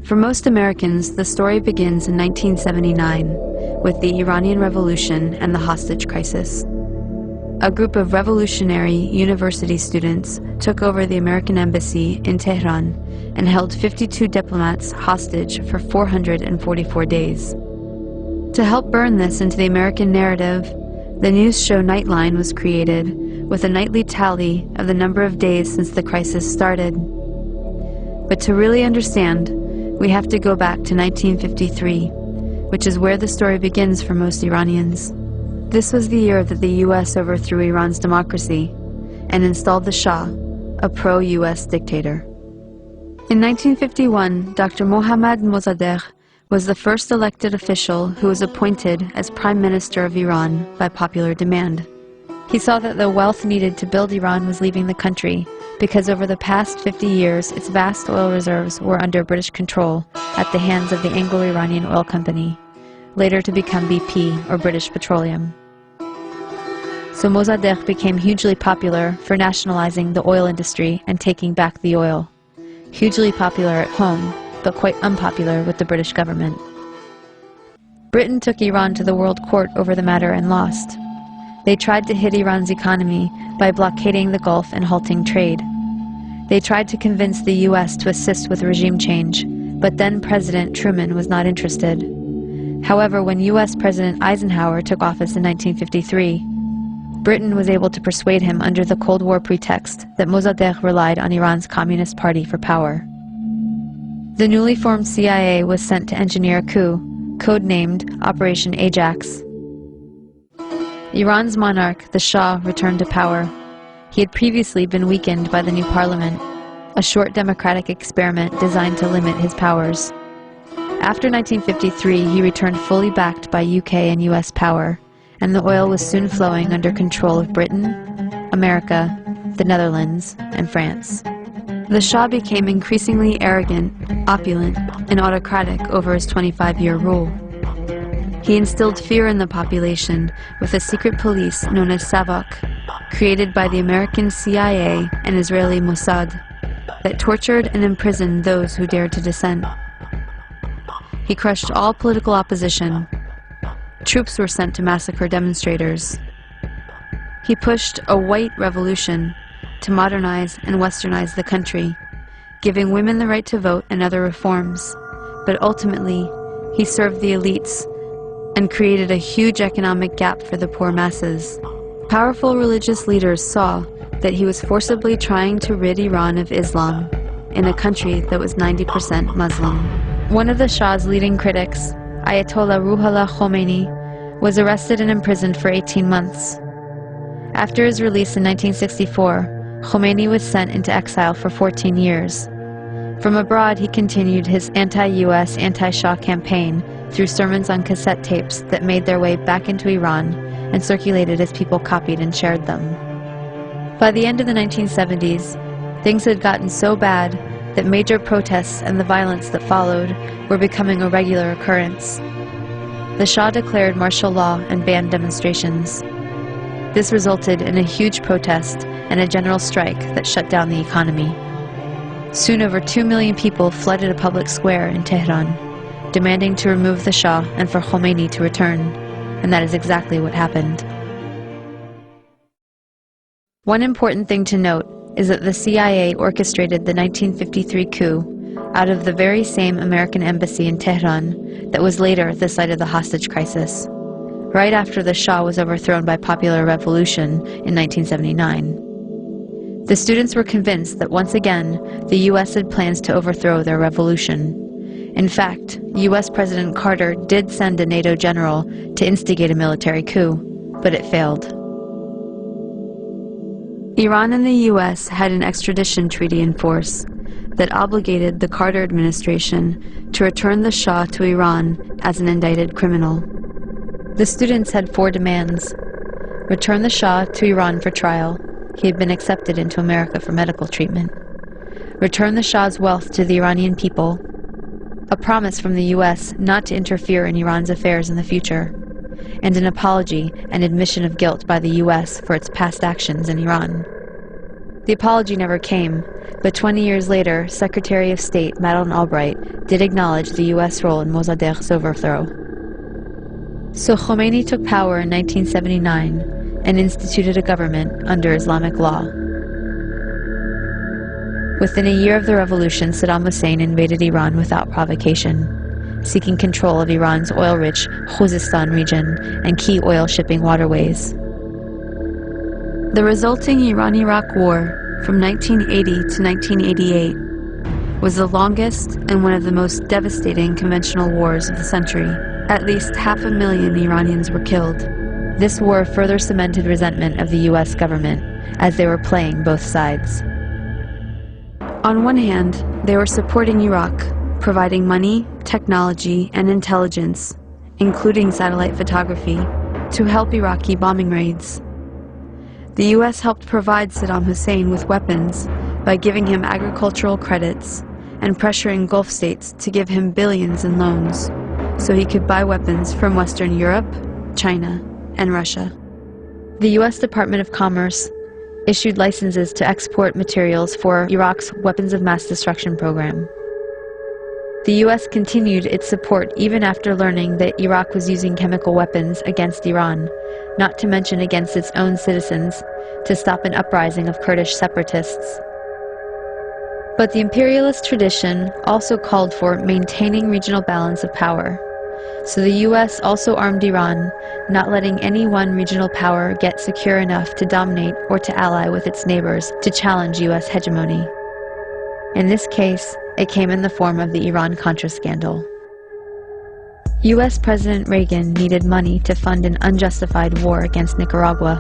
For most Americans, the story begins in 1979 with the Iranian Revolution and the hostage crisis. A group of revolutionary university students took over the American embassy in Tehran and held 52 diplomats hostage for 444 days. To help burn this into the American narrative, the news show Nightline was created with a nightly tally of the number of days since the crisis started. But to really understand, we have to go back to 1953, which is where the story begins for most Iranians. This was the year that the US overthrew Iran's democracy and installed the Shah, a pro-US dictator. In 1951, Dr. Mohammad Mossadegh was the first elected official who was appointed as Prime Minister of Iran by popular demand. He saw that the wealth needed to build Iran was leaving the country because over the past 50 years its vast oil reserves were under British control at the hands of the Anglo-Iranian Oil Company, later to become BP or British Petroleum. So Mossadegh became hugely popular for nationalizing the oil industry and taking back the oil. Hugely popular at home, but quite unpopular with the British government. Britain took Iran to the World Court over the matter and lost. They tried to hit Iran's economy by blockading the Gulf and halting trade. They tried to convince the US to assist with regime change, but then President Truman was not interested. However, when US President Eisenhower took office in 1953, Britain was able to persuade him under the Cold War pretext that Mossadegh relied on Iran's Communist Party for power. The newly formed CIA was sent to engineer a coup, codenamed Operation Ajax. Iran's monarch, the Shah, returned to power. He had previously been weakened by the new parliament, a short democratic experiment designed to limit his powers. After 1953, he returned fully backed by UK and US power, and the oil was soon flowing under control of Britain, America, the Netherlands, and France. The Shah became increasingly arrogant, opulent, and autocratic over his 25-year rule. He instilled fear in the population with a secret police known as Savak, created by the American CIA and Israeli Mossad, that tortured and imprisoned those who dared to dissent. He crushed all political opposition. Troops were sent to massacre demonstrators. He pushed a white revolution to modernize and westernize the country, giving women the right to vote and other reforms. But ultimately, he served the elites and created a huge economic gap for the poor masses. Powerful religious leaders saw that he was forcibly trying to rid Iran of Islam in a country that was 90% Muslim. One of the Shah's leading critics, Ayatollah Ruhollah Khomeini, was arrested and imprisoned for 18 months. After his release in 1964, Khomeini was sent into exile for 14 years. From abroad, he continued his anti-US, anti-Shah campaign through sermons on cassette tapes that made their way back into Iran and circulated as people copied and shared them. By the end of the 1970s, things had gotten so bad that major protests and the violence that followed were becoming a regular occurrence. The Shah declared martial law and banned demonstrations. This resulted in a huge protest and a general strike that shut down the economy. Soon over 2 million people flooded a public square in Tehran, demanding to remove the Shah and for Khomeini to return, and that is exactly what happened. One important thing to note is that the CIA orchestrated the 1953 coup out of the very same American embassy in Tehran that was later the site of the hostage crisis, right after the Shah was overthrown by popular revolution in 1979. The students were convinced that once again, the US had plans to overthrow their revolution. In fact, US President Carter did send a NATO general to instigate a military coup, but it failed. Iran and the US had an extradition treaty in force that obligated the Carter administration to return the Shah to Iran as an indicted criminal. The students had 4 demands. Return the Shah to Iran for trial. He had been accepted into America for medical treatment. Return the Shah's wealth to the Iranian people. A promise from the US not to interfere in Iran's affairs in the future. And an apology and admission of guilt by the US for its past actions in Iran. The apology never came, but 20 years later, Secretary of State Madeleine Albright did acknowledge the U.S. role in Mossadegh's overthrow. So Khomeini took power in 1979 and instituted a government under Islamic law. Within a year of the revolution, Saddam Hussein invaded Iran without provocation, seeking control of Iran's oil-rich Khuzestan region and key oil shipping waterways. The resulting Iran-Iraq War from 1980 to 1988 was the longest and one of the most devastating conventional wars of the century. At least 500,000 Iranians were killed. This war further cemented resentment of the U.S. government, as they were playing both sides. On one hand, they were supporting Iraq, providing money, technology, and intelligence, including satellite photography, to help Iraqi bombing raids. The U.S. helped provide Saddam Hussein with weapons by giving him agricultural credits and pressuring Gulf states to give him billions in loans, so he could buy weapons from Western Europe, China, and Russia. The U.S. Department of Commerce issued licenses to export materials for Iraq's weapons of mass destruction program. The U.S. continued its support even after learning that Iraq was using chemical weapons against Iran, not to mention against its own citizens, to stop an uprising of Kurdish separatists. But the imperialist tradition also called for maintaining regional balance of power. So the U.S. also armed Iran, not letting any one regional power get secure enough to dominate or to ally with its neighbors to challenge U.S. hegemony. In this case, it came in the form of the Iran-Contra scandal. U.S. President Reagan needed money to fund an unjustified war against Nicaragua,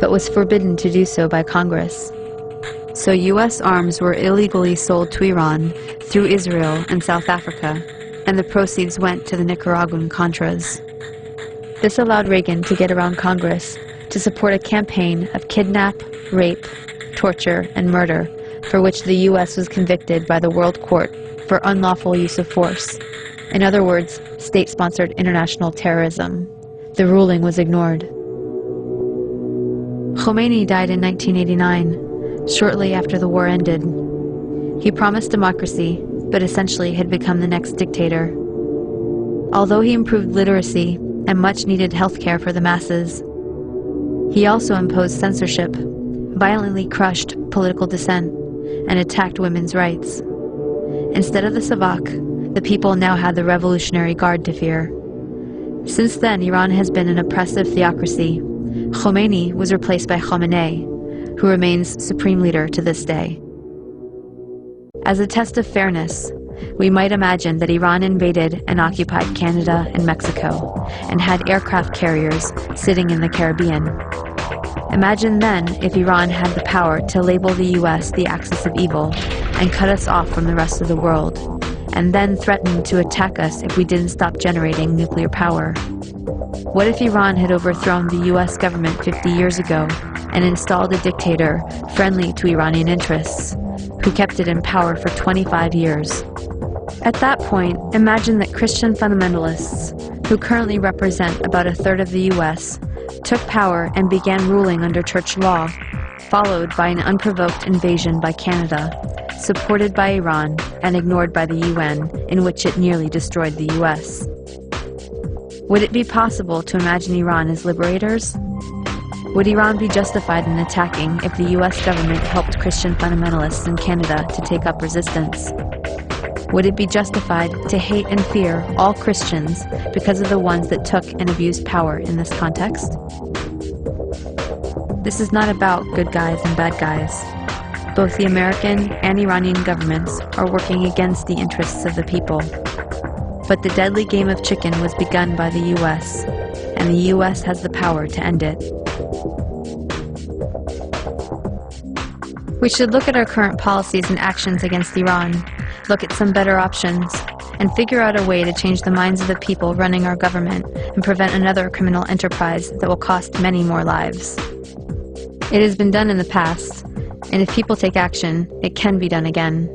but was forbidden to do so by Congress. So U.S. arms were illegally sold to Iran through Israel and South Africa, and the proceeds went to the Nicaraguan Contras. This allowed Reagan to get around Congress to support a campaign of kidnap, rape, torture, and murder, for which the U.S. was convicted by the World Court for unlawful use of force. In other words, state-sponsored international terrorism. The ruling was ignored. Khomeini died in 1989, shortly after the war ended. He promised democracy, but essentially had become the next dictator. Although he improved literacy and much-needed health care for the masses, he also imposed censorship, violently crushed political dissent, and attacked women's rights. Instead of the Savak, the people now had the Revolutionary Guard to fear. Since then, Iran has been an oppressive theocracy. Khomeini was replaced by Khamenei, who remains supreme leader to this day. As a test of fairness, we might imagine that Iran invaded and occupied Canada and Mexico, and had aircraft carriers sitting in the Caribbean. Imagine then if Iran had the power to label the U.S. the axis of evil and cut us off from the rest of the world, and then threatened to attack us if we didn't stop generating nuclear power. What if Iran had overthrown the U.S. government 50 years ago and installed a dictator friendly to Iranian interests, who kept it in power for 25 years? At that point, imagine that Christian fundamentalists, who currently represent about a third of the U.S., took power and began ruling under church law, followed by an unprovoked invasion by Canada, supported by Iran and ignored by the UN, in which it nearly destroyed the US. Would it be possible to imagine Iran as liberators? Would Iran be justified in attacking if the US government helped Christian fundamentalists in Canada to take up resistance? Would it be justified to hate and fear all Christians because of the ones that took and abused power in this context? This is not about good guys and bad guys. Both the American and Iranian governments are working against the interests of the people. But the deadly game of chicken was begun by the US, and the US has the power to end it. We should look at our current policies and actions against Iran, look at some better options, and figure out a way to change the minds of the people running our government and prevent another criminal enterprise that will cost many more lives. It has been done in the past, and if people take action, it can be done again.